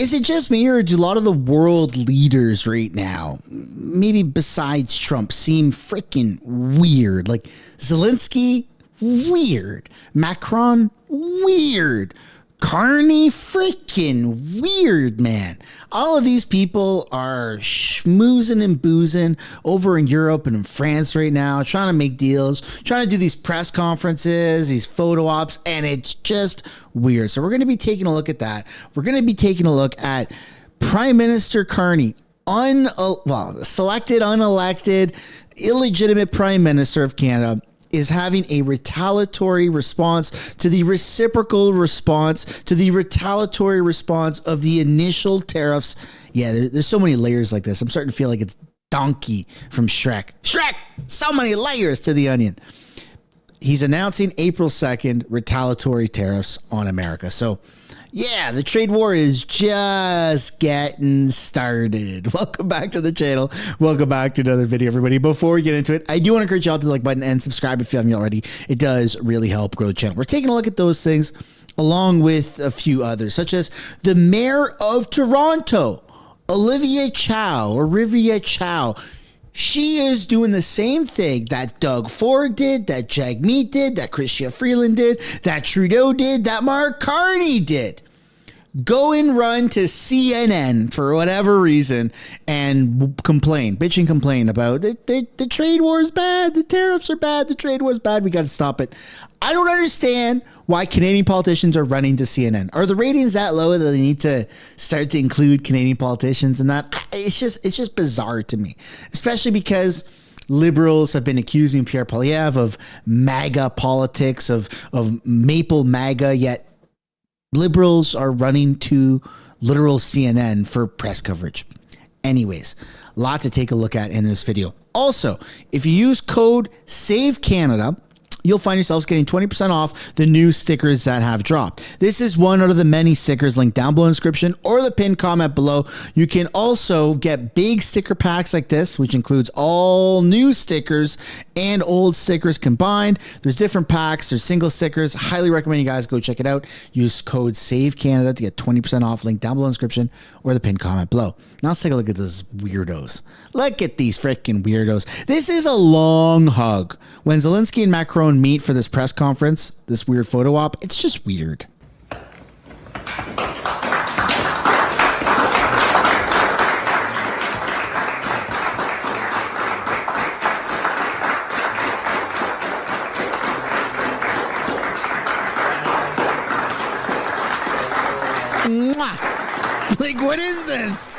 Is it just me, or do a lot of the world leaders right now, maybe besides Trump, seem freaking weird? Like Zelensky, weird. Macron, weird. Carney, freaking weird, man. All of these people are schmoozing and boozing over in Europe and in France right now, trying to make deals, trying to do these press conferences, these photo ops, and it's just weird. So we're going to be taking a look at that. We're going to be taking a look at Prime Minister Carney, selected, unelected, illegitimate Prime Minister of Canada, is having a retaliatory response to the reciprocal response to the retaliatory response of the initial tariffs. Yeah, there's so many layers like this. I'm starting to feel like it's Donkey from Shrek. Shrek! So many layers to the onion. He's announcing April 2nd retaliatory tariffs on America. So, yeah, the trade war is just getting started. Welcome back to the channel. Welcome back to another video, everybody. Before we get into it, I do want to encourage y'all to like button and subscribe if you haven't already. It does really help grow the channel. We're taking a look at those things along with a few others, such as the mayor of Toronto, Olivia Chow. She is doing the same thing that Doug Ford did, that Jagmeet did, that Chrystia Freeland did, that Trudeau did, that Mark Carney did. Go and run to CNN for whatever reason and bitch and complain about the trade war is bad, the tariffs are bad, the trade war is bad, we got to stop it. I don't understand why Canadian politicians are running to CNN. Are the ratings that low that they need to start to include Canadian politicians in that? It's just bizarre to me, especially because liberals have been accusing Pierre Poilievre of MAGA politics, of maple MAGA, yet liberals are running to literal CNN for press coverage. Anyways, a lot to take a look at in this video. Also, if you use code SAVECANADA, you'll find yourselves getting 20% off the new stickers that have dropped. This is one out of the many stickers linked down below in the description or the pinned comment below. You can also get big sticker packs like this, which includes all new stickers and old stickers combined. There's different packs. There's single stickers. Highly recommend you guys go check it out. Use code SAVECANADA to get 20% off. Link down below in the description or the pinned comment below. Now let's take a look at those weirdos. Look at these freaking weirdos. This is a long hug. When Zelensky and Macron meet for this press conference, this weird photo op, it's just weird. Mwah! Like, what is this?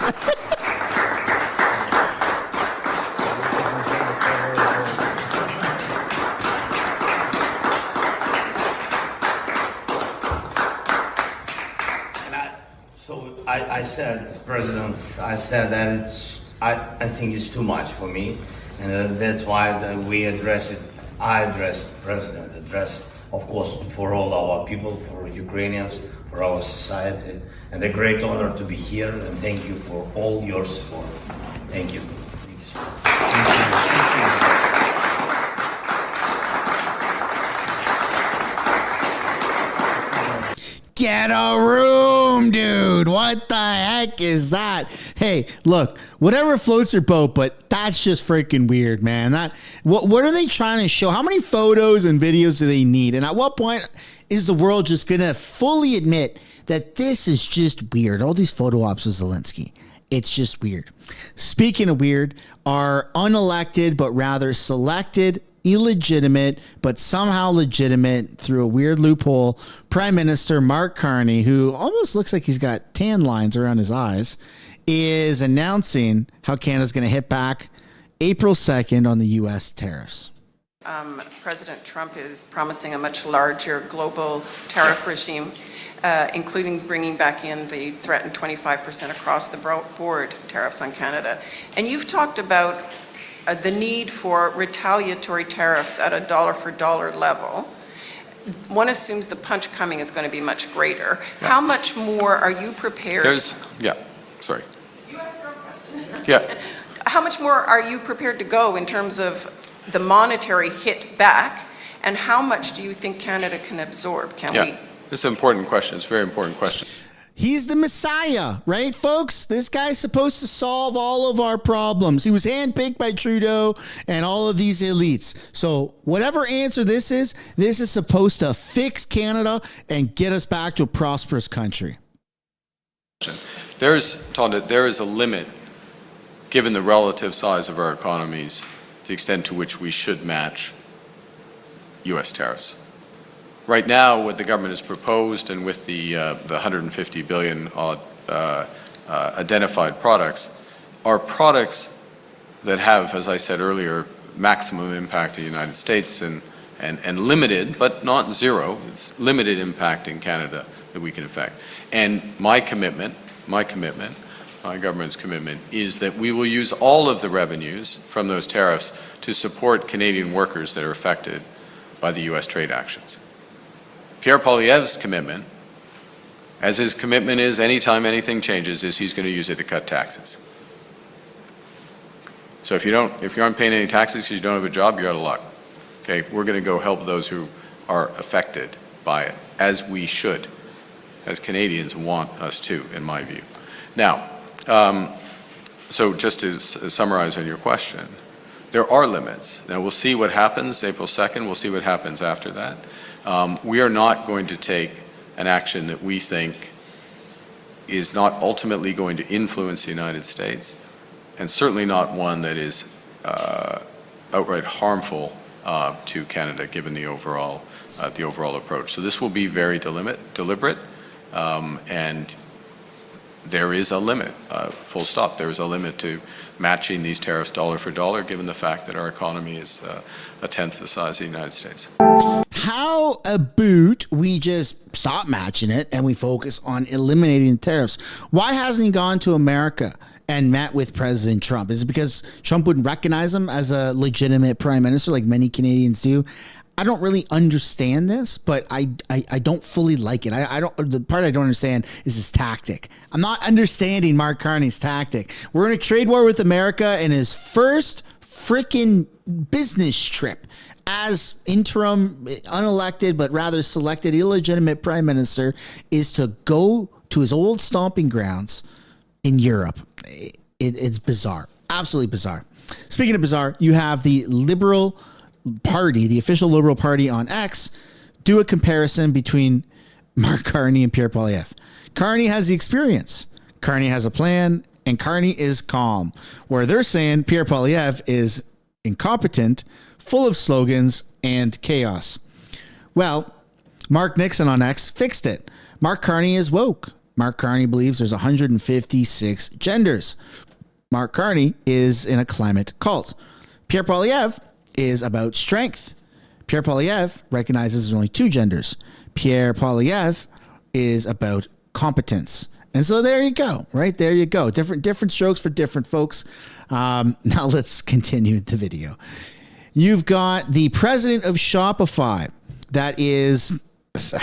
I said, President, I said that I think it's too much for me, and that's why we address it. I addressed President, of course, for all our people, for Ukrainians, for our society, and a great honor to be here, and thank you for all your support. Thank you. Thank you so much. Thank you. Get a room, dude. What the heck is that? Hey, look, whatever floats your boat, but that's just freaking weird, man. What are they trying to show? How many photos and videos do they need? And at what point is the world just going to fully admit that this is just weird? All these photo ops with Zelensky. It's just weird. Speaking of weird, our unelected but rather selected, illegitimate but somehow legitimate through a weird loophole Prime Minister Mark Carney, who almost looks like he's got tan lines around his eyes, is announcing how Canada's going to hit back April 2nd on the U.S. tariffs. President Trump is promising a much larger global tariff regime, including bringing back in the threatened 25% across the board tariffs on Canada. And you've talked about the need for retaliatory tariffs at a dollar for dollar level. One assumes the punch coming is going to be much greater. Yeah. How much more are you prepared? You asked your question. Yeah. How much more are you prepared to go in terms of the monetary hit back, and how much do you think Canada can absorb? Can we? It's an important question. It's a very important question. He's the Messiah, right, folks? This guy's supposed to solve all of our problems. He was handpicked by Trudeau and all of these elites. So whatever answer this is supposed to fix Canada and get us back to a prosperous country. There is a limit, given the relative size of our economies, the extent to which we should match U.S. tariffs. Right now, what the government has proposed, and with the 150 billion odd identified products, are products that have, as I said earlier, maximum impact in the United States and limited, but not zero. It's limited impact in Canada that we can affect. And my government's commitment is that we will use all of the revenues from those tariffs to support Canadian workers that are affected by the U.S. trade actions. Pierre Poilievre's commitment, as his commitment is anytime anything changes, is he's going to use it to cut taxes. So if you aren't paying any taxes because you don't have a job, you're out of luck. Okay, we're going to go help those who are affected by it, as we should, as Canadians want us to, in my view. Now, so just to summarize on your question, there are limits. Now we'll see what happens April 2nd. We'll see what happens after that. We are not going to take an action that we think is not ultimately going to influence the United States, and certainly not one that is outright harmful to Canada, given the overall approach. So this will be very deliberate, and there is a limit, full stop. There is a limit to matching these tariffs dollar for dollar, given the fact that our economy is a tenth the size of the United States. How about we just stop matching it and we focus on eliminating tariffs? Why hasn't he gone to America and met with President Trump? Is it because Trump wouldn't recognize him as a legitimate prime minister like many Canadians do? I don't really understand this, but I don't fully like it. The part I don't understand is his tactic. I'm not understanding Mark Carney's tactic. We're in a trade war with America, and his first freaking business trip as interim, unelected, but rather selected illegitimate prime minister is to go to his old stomping grounds in Europe. It's bizarre. Absolutely bizarre. Speaking of bizarre, you have the Liberal Party, the official Liberal Party on X, do a comparison between Mark Carney and Pierre Poilievre. Carney has the experience. Carney has a plan, and Carney is calm. Where they're saying Pierre Poilievre is incompetent, full of slogans, and chaos. Well, Mark Nixon on X fixed it. Mark Carney is woke. Mark Carney believes there's 156 genders. Mark Carney is in a climate cult. Pierre Poilievre is about strength. Pierre Poilievre recognizes there's only two genders. Pierre Poilievre is about competence. And so there you go, right? There you go. Different strokes for different folks. Now let's continue the video. You've got the president of Shopify that is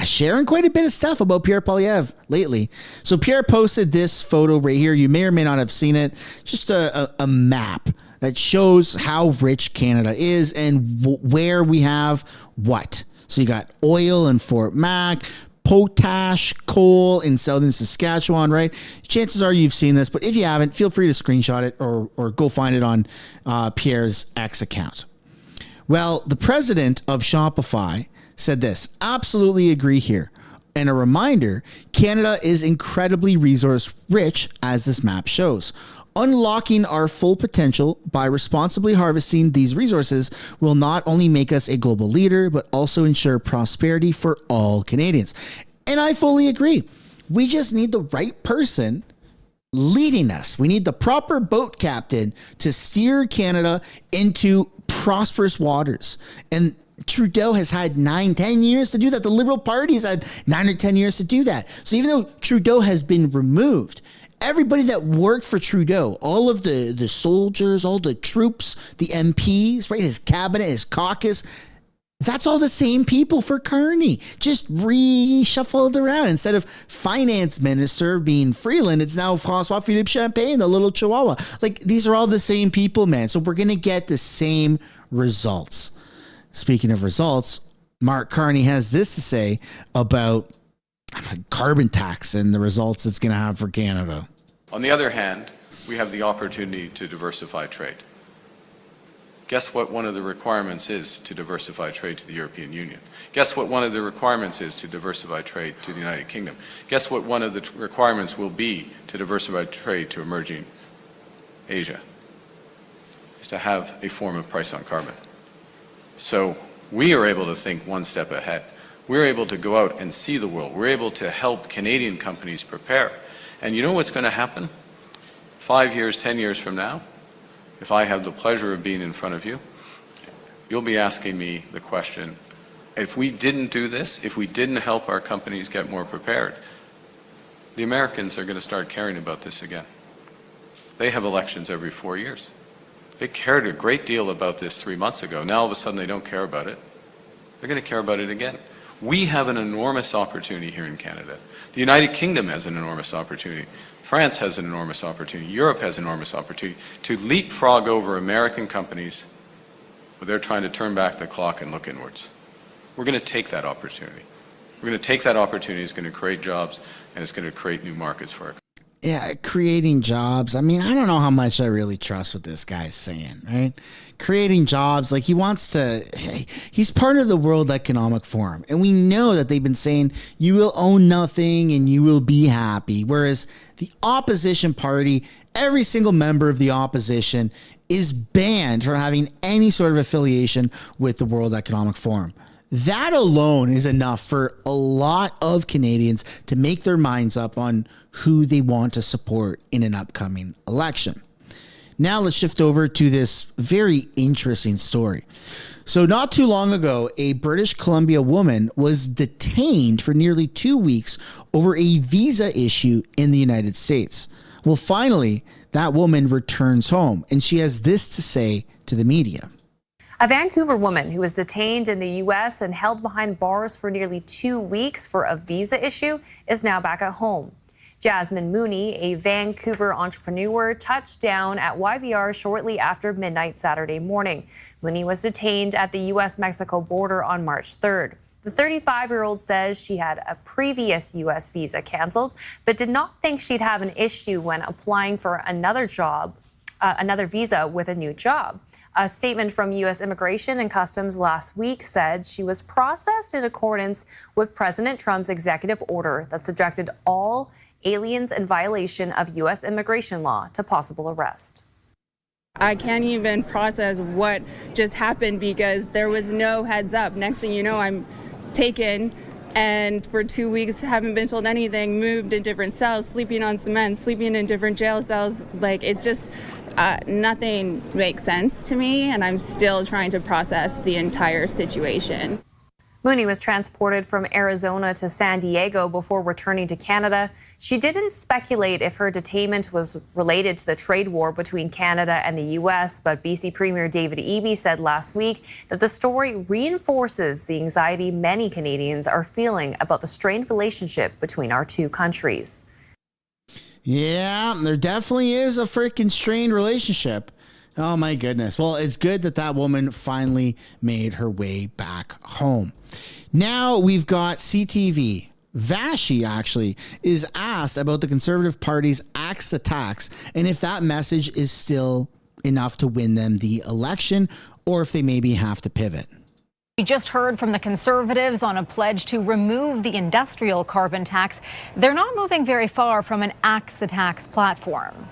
sharing quite a bit of stuff about Pierre Poilievre lately. So Pierre posted this photo right here. You may or may not have seen it. Just a map that shows how rich Canada is and where we have what. So you got oil in Fort Mac, potash, coal in southern Saskatchewan, right? Chances are you've seen this, but if you haven't, feel free to screenshot it or go find it on Pierre's X account. Well, the president of Shopify said this, absolutely agree here. And a reminder, Canada is incredibly resource rich, as this map shows. Unlocking our full potential by responsibly harvesting these resources will not only make us a global leader, but also ensure prosperity for all Canadians. And I fully agree. We just need the right person leading us. We need the proper boat captain to steer Canada into prosperous waters. And Trudeau has had 9-10 years to do that. The Liberal Party has had 9 or 10 years to do that. So even though Trudeau has been removed, everybody that worked for Trudeau, all of the soldiers, all the troops, the MPs, right, his cabinet, his caucus, that's all the same people for Carney, just reshuffled around. Instead of finance minister being Freeland, it's now François-Philippe Champagne, the little chihuahua. Like, these are all the same people, man. So we're going to get the same results. Speaking of results, Mark Carney has this to say about carbon tax and the results it's going to have for Canada. On the other hand, we have the opportunity to diversify trade. Guess what one of the requirements is to diversify trade to the European Union? Guess what one of the requirements is to diversify trade to the United Kingdom? Guess what one of the requirements will be to diversify trade to emerging Asia? Is to have a form of price on carbon. So we are able to think one step ahead. We're able to go out and see the world. We're able to help Canadian companies prepare. And you know what's going to happen? 5 years, 10 years from now, if I have the pleasure of being in front of you, you'll be asking me the question, if we didn't do this, if we didn't help our companies get more prepared, the Americans are going to start caring about this again. They have elections every 4 years. They cared a great deal about this 3 months ago. Now all of a sudden they don't care about it. They're going to care about it again. We have an enormous opportunity here in Canada. The United Kingdom has an enormous opportunity. France has an enormous opportunity. Europe has an enormous opportunity to leapfrog over American companies where they're trying to turn back the clock and look inwards. We're going to take that opportunity. We're going to take that opportunity. It's going to create jobs, and it's going to create new markets for our country. Yeah, creating jobs. I mean, I don't know how much I really trust what this guy's saying, right? Creating jobs, like he wants to, he's part of the World Economic Forum. And we know that they've been saying you will own nothing and you will be happy. Whereas the opposition party, every single member of the opposition is banned from having any sort of affiliation with the World Economic Forum. That alone is enough for a lot of Canadians to make their minds up on who they want to support in an upcoming election. Now let's shift over to this very interesting story. So not too long ago, a British Columbia woman was detained for nearly 2 weeks over a visa issue in the United States. Well, finally, that woman returns home, and she has this to say to the media. A Vancouver woman who was detained in the U.S. and held behind bars for nearly 2 weeks for a visa issue is now back at home. Jasmine Mooney, a Vancouver entrepreneur, touched down at YVR shortly after midnight Saturday morning. Mooney was detained at the U.S.-Mexico border on March 3rd. The 35-year-old says she had a previous U.S. visa canceled, but did not think she'd have an issue when applying for another visa with a new job. A statement from U.S. Immigration and Customs last week said she was processed in accordance with President Trump's executive order that subjected all aliens in violation of U.S. immigration law to possible arrest. I can't even process what just happened because there was no heads up. Next thing you know, I'm taken and for 2 weeks haven't been told anything, moved in different cells, sleeping on cement, sleeping in different jail cells. Like it just, nothing makes sense to me, and I'm still trying to process the entire situation. Mooney was transported from Arizona to San Diego before returning to Canada. She didn't speculate if her detainment was related to the trade war between Canada and the U.S., but BC Premier David Eby said last week that the story reinforces the anxiety many Canadians are feeling about the strained relationship between our two countries. Yeah, there definitely is a freaking strained relationship. Oh my goodness. Well, it's good that that woman finally made her way back home. Now we've got CTV. Vashi actually is asked about the Conservative Party's axe to tax and if that message is still enough to win them the election or if they maybe have to pivot. We just heard from the Conservatives on a pledge to remove the industrial carbon tax. They're not moving very far from an axe the tax platform.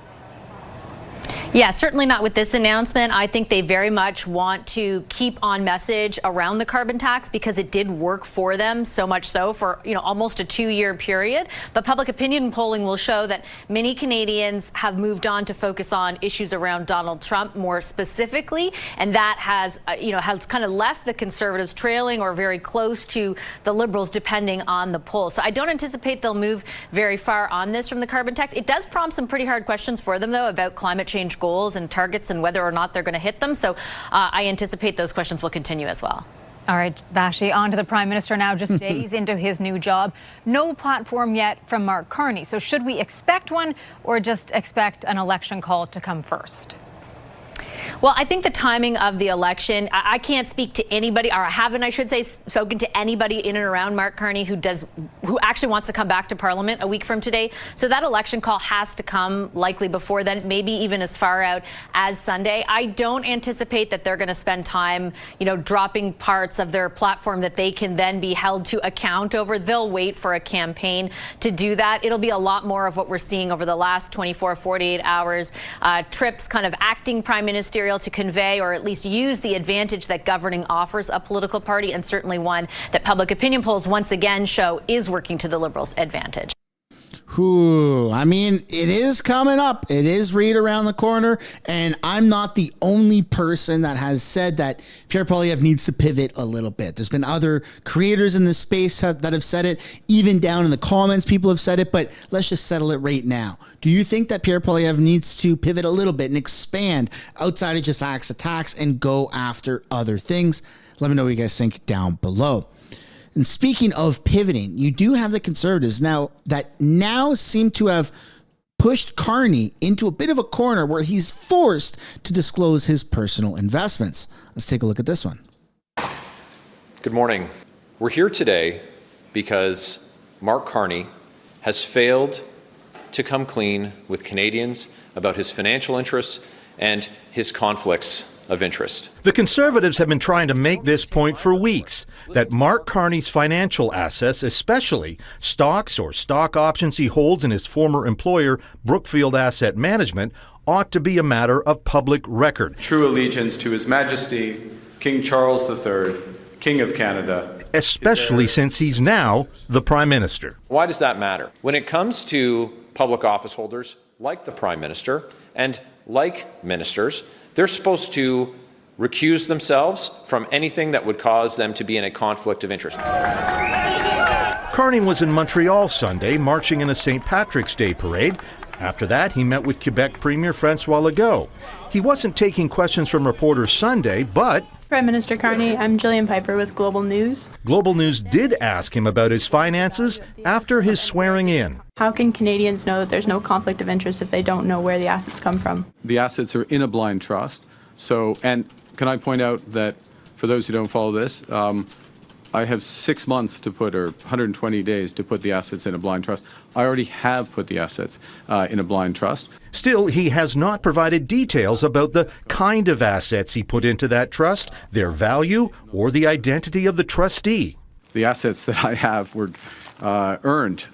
Yeah, certainly not with this announcement. I think they very much want to keep on message around the carbon tax because it did work for them, so much so for, almost a 2-year period. But public opinion polling will show that many Canadians have moved on to focus on issues around Donald Trump more specifically, and that has kind of left the Conservatives trailing or very close to the Liberals depending on the poll. So I don't anticipate they'll move very far on this from the carbon tax. It does prompt some pretty hard questions for them, though, about climate change goals and targets and whether or not they're going to hit them. So I anticipate those questions will continue as well. All right, Vashi, on to the Prime Minister now, just days into his new job. No platform yet from Mark Carney. So should we expect one or just expect an election call to come first? Well, I think the timing of the election, I can't speak to anybody, or I haven't, I should say, spoken to anybody in and around Mark Carney who actually wants to come back to Parliament a week from today. So that election call has to come likely before then, maybe even as far out as Sunday. I don't anticipate that they're going to spend time, dropping parts of their platform that they can then be held to account over. They'll wait for a campaign to do that. It'll be a lot more of what we're seeing over the last 24, 48 hours. Trips kind of acting prime ministerial to convey or at least use the advantage that governing offers a political party, and certainly one that public opinion polls once again show is working to the Liberals' advantage. I mean, it is coming up. It is right around the corner. And I'm not the only person that has said that Pierre Poilievre needs to pivot a little bit. There's been other creators in this space that have said it. Even down in the comments, people have said it. But let's just settle it right now. Do you think that Pierre Poilievre needs to pivot a little bit and expand outside of just acts of tax and go after other things? Let me know what you guys think down below. And speaking of pivoting, you do have the Conservatives now seem to have pushed Carney into a bit of a corner where he's forced to disclose his personal investments. Let's take a look at this one. Good morning. We're here today because Mark Carney has failed to come clean with Canadians about his financial interests and his conflicts of interest. The Conservatives have been trying to make this point for weeks, that Mark Carney's financial assets, especially stocks or stock options he holds in his former employer, Brookfield Asset Management, ought to be a matter of public record. True allegiance to His Majesty, King Charles III, King of Canada. Especially since he's now the Prime Minister. Why does that matter? When it comes to public office holders like the Prime Minister and like ministers, they're supposed to recuse themselves from anything that would cause them to be in a conflict of interest. Carney was in Montreal Sunday, marching in a St. Patrick's Day parade. After that, he met with Quebec Premier François Legault. He wasn't taking questions from reporters Sunday, but Prime Minister Carney, I'm Jillian Piper with Global News. Global News did ask him about his finances after his swearing in. How can Canadians know that there's no conflict of interest if they don't know where the assets come from? The assets are in a blind trust. And can I point out that for those who don't follow this, I have 6 months to put, or 120 days to put the assets in a blind trust. I already have put the assets in a blind trust. Still, he has not provided details about the kind of assets he put into that trust, their value, or the identity of the trustee. The assets that I have were earned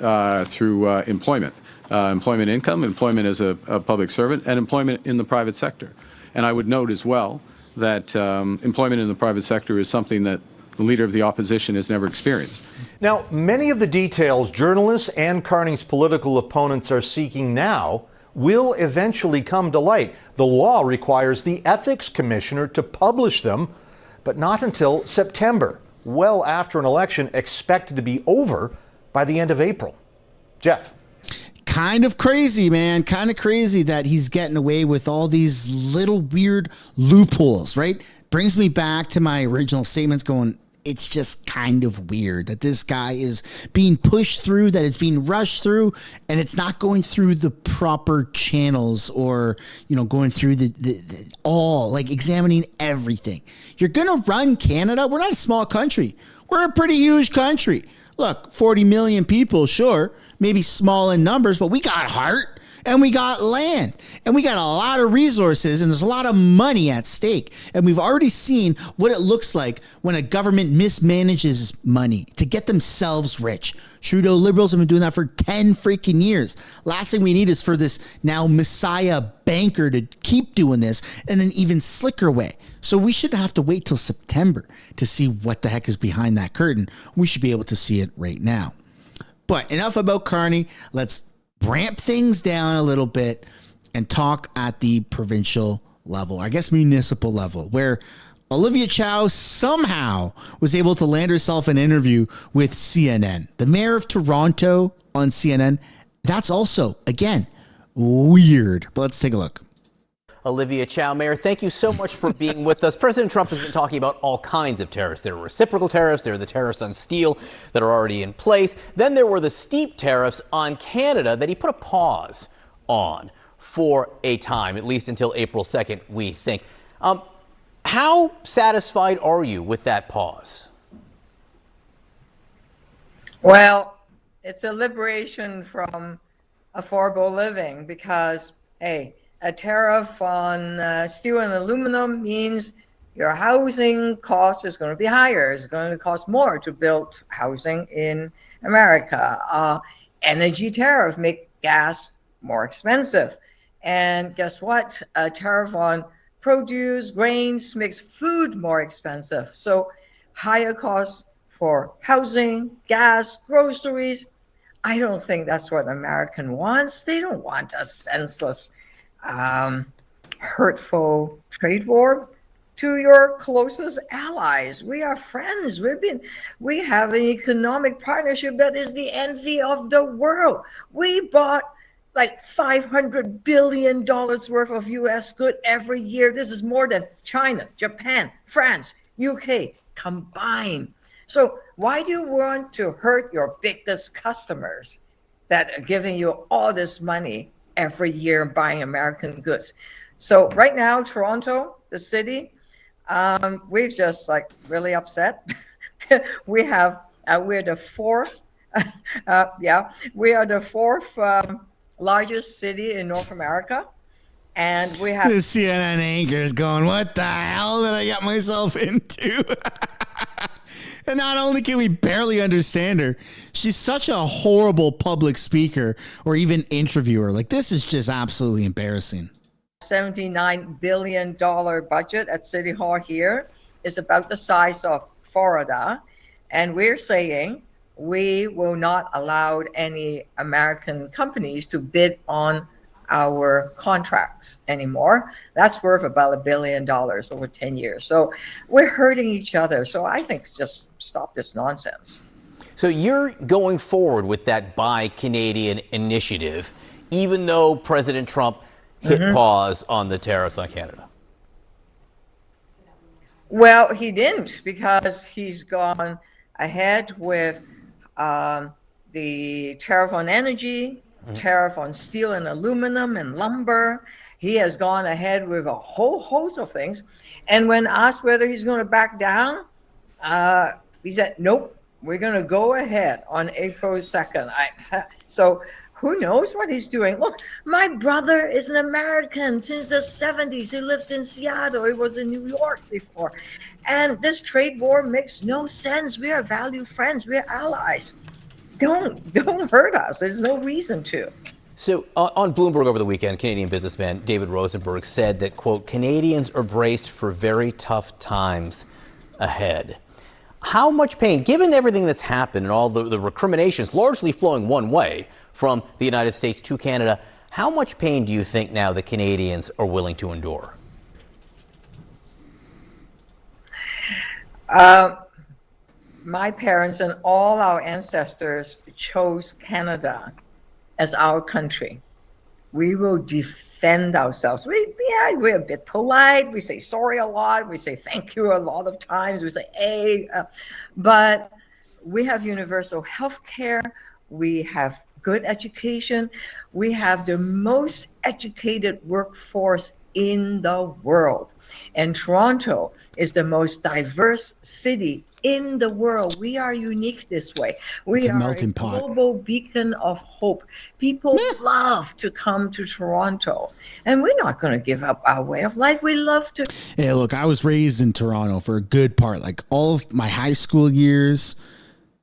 through employment. Employment income, employment as a public servant, and employment in the private sector. And I would note as well that employment in the private sector is something that the leader of the opposition has never experienced. Now, many of the details journalists and Carney's political opponents are seeking now will eventually come to light. The law requires the ethics commissioner to publish them, but not until September, well after an election expected to be over by the end of April. Jeff. Kind of crazy, man. Kind of crazy that he's getting away with all these little weird loopholes, right? Brings me back to my original statements going, it's just kind of weird that this guy is being pushed through, that it's being rushed through, and it's not going through the proper channels or, going through the examining everything. You're going to run Canada. We're not a small country. We're a pretty huge country. Look, 40 million people, sure, maybe small in numbers, but we got heart and we got land and we got a lot of resources and there's a lot of money at stake. And we've already seen what it looks like when a government mismanages money to get themselves rich. Trudeau Liberals have been doing that for 10 freaking years. Last thing we need is for this now Messiah banker to keep doing this in an even slicker way. So we shouldn't have to wait till September to see what the heck is behind that curtain. We should be able to see it right now. But enough about Carney. Let's ramp things down a little bit and talk at the provincial level, I guess municipal level, where Olivia Chow somehow was able to land herself an interview with CNN. The mayor of Toronto on CNN. That's also, again, weird. But let's take a look. Olivia Chow, Mayor, thank you so much for being with us. President Trump has been talking about all kinds of tariffs. There are reciprocal tariffs, there are the tariffs on steel that are already in place. Then there were the steep tariffs on Canada that he put a pause on for a time, at least until April 2nd, we think. How satisfied are you with that pause? Well, it's a liberation from affordable living because, hey, a tariff on steel and aluminum means your housing cost is going to be higher. It's going to cost more to build housing in America. Energy tariff make gas more expensive. And guess what? A tariff on produce, grains makes food more expensive. So higher costs for housing, gas, groceries. I don't think that's what American wants. They don't want a senseless, hurtful trade war. To your closest allies, we are friends. We have an economic partnership that is the envy of the world. We bought like $500 billion worth of U.S. good every year. This is more than China, Japan, France, UK combined. So why do you want to hurt your biggest customers that are giving you all this money every year buying American goods? So right now, Toronto, the city, we've just like really upset. We're the fourth, we are the fourth largest city in North America. And we have the CNN anchor is going, what the hell did I get myself into? And not only can we barely understand her, she's such a horrible public speaker or even interviewer. Like, this is just absolutely embarrassing. $79 billion budget at City Hall here is about the size of Florida. And we're saying we will not allow any American companies to bid on our contracts anymore. That's worth about $1 billion over 10 years. So we're hurting each other. So I think just stop this nonsense. So you're going forward with that Buy Canadian initiative, even though President Trump hit pause on the tariffs on Canada? Well, he didn't, because he's gone ahead with the tariff on energy, tariff on steel and aluminum and lumber. He has gone ahead with a whole host of things. And when asked whether he's going to back down, he said, nope, we're going to go ahead on April 2nd. So who knows what he's doing? Look, my brother is an American since the 70s. He lives in Seattle. He was in New York before. And this trade war makes no sense. We are valued friends. We are allies. Don't hurt us. There's no reason to. So on Bloomberg over the weekend, Canadian businessman David Rosenberg said that, quote, Canadians are braced for very tough times ahead. How much pain, given everything that's happened and all the recriminations largely flowing one way from the United States to Canada, how much pain do you think now the Canadians are willing to endure? My parents and all our ancestors chose Canada as our country. We will defend ourselves. We're a bit polite. We say sorry a lot. We say thank you a lot of times. We say, hey, but we have universal health care. We have good education. We have the most educated workforce in the world. And Toronto is the most diverse city in the world. We are unique this way. We are a global beacon of hope. People love to come to Toronto, and we're not going to give up our way of life. We love to. Hey, look, I was raised in Toronto for a good part, like all of my high school years.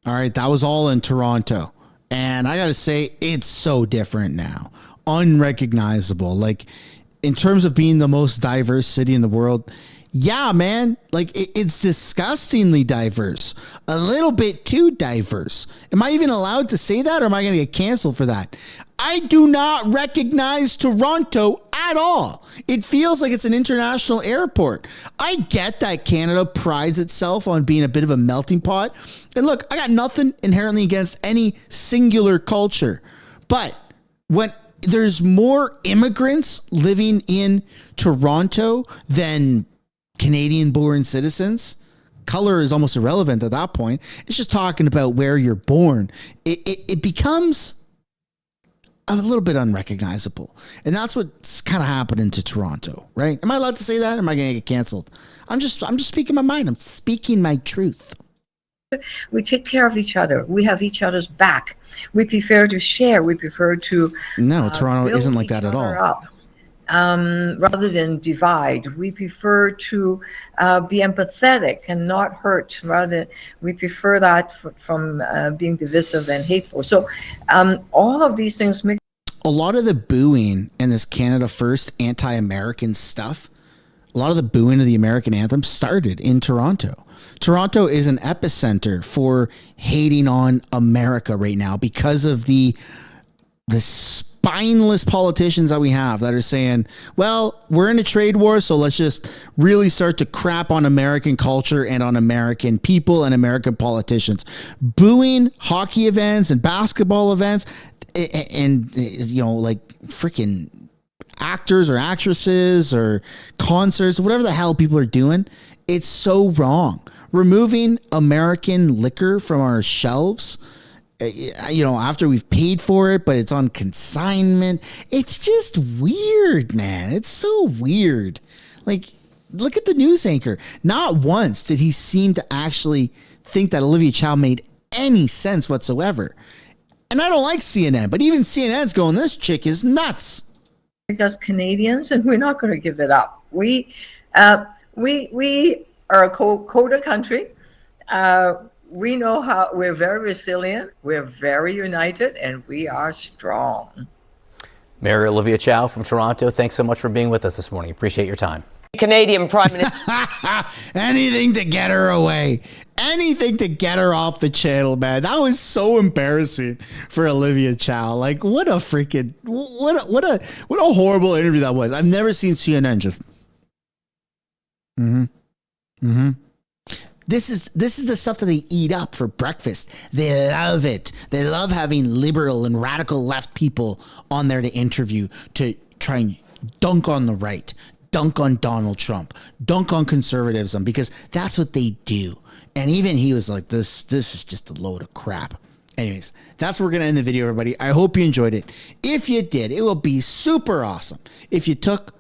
All right, that was all in Toronto. And I got to say, it's so different now. Unrecognizable. Like, in terms of being the most diverse city in the world, yeah, man, like it's disgustingly diverse, a little bit too diverse. Am I even allowed to say that, or am I going to get canceled for that? I do not recognize Toronto at all. It feels like it's an international airport. I get that Canada prides itself on being a bit of a melting pot. And look, I got nothing inherently against any singular culture. But when there's more immigrants living in Toronto than Canadian-born citizens, color is almost irrelevant at that point. It's just talking about where you're born. It becomes a little bit unrecognizable. And that's what's kind of happening to Toronto, right? Am I allowed to say that? Or am I going to get canceled? I'm just speaking my mind. I'm speaking my truth. We take care of each other. We have each other's back. We prefer to share. We prefer to Toronto isn't like that at all. Rather than divide, we prefer to be empathetic and not hurt. We prefer that from being divisive and hateful. So all of these things make a lot of the booing and this Canada First anti-American stuff. A lot of the booing of the American anthem started in Toronto. Toronto is an epicenter for hating on America right now because of the spineless politicians that we have that are saying, well, we're in a trade war, so let's just really start to crap on American culture and on American people and American politicians. Booing hockey events and basketball events and like freaking actors or actresses or concerts, whatever the hell people are doing, it's so wrong. Removing American liquor from our shelves, after we've paid for it, but it's on consignment. It's just weird, man. It's so weird. Like, look at the news anchor. Not once did he seem to actually think that Olivia Chow made any sense whatsoever. And I don't like CNN, but even CNN's going, this chick is nuts. Because Canadians, and we're not going to give it up. We are a quota country. We know how we're very resilient, we're very united, and we are strong. Mayor Olivia Chow from Toronto, thanks so much for being with us this morning. Appreciate your time. Canadian Prime Minister. Anything to get her away. Anything to get her off the channel, man. That was so embarrassing for Olivia Chow. Like, what a horrible interview that was. I've never seen CNN just. This is the stuff that they eat up for breakfast. They love it. They love having liberal and radical left people on there to interview, to try and dunk on the right, dunk on Donald Trump, dunk on conservatism, because that's what they do. And even he was like, this is just a load of crap. Anyways, that's where we're going to end the video, everybody. I hope you enjoyed it. If you did, it will be super awesome if you took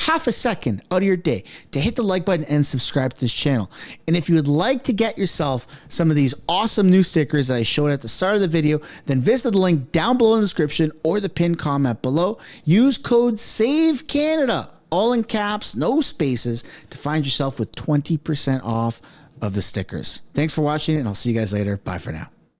half a second out of your day to hit the like button and subscribe to this channel. And if you would like to get yourself some of these awesome new stickers that I showed at the start of the video, then visit the link down below in the description or the pinned comment below. Use code SAVECANADA, all in caps, no spaces, to find yourself with 20% off of the stickers. Thanks for watching, and I'll see you guys later. Bye for now.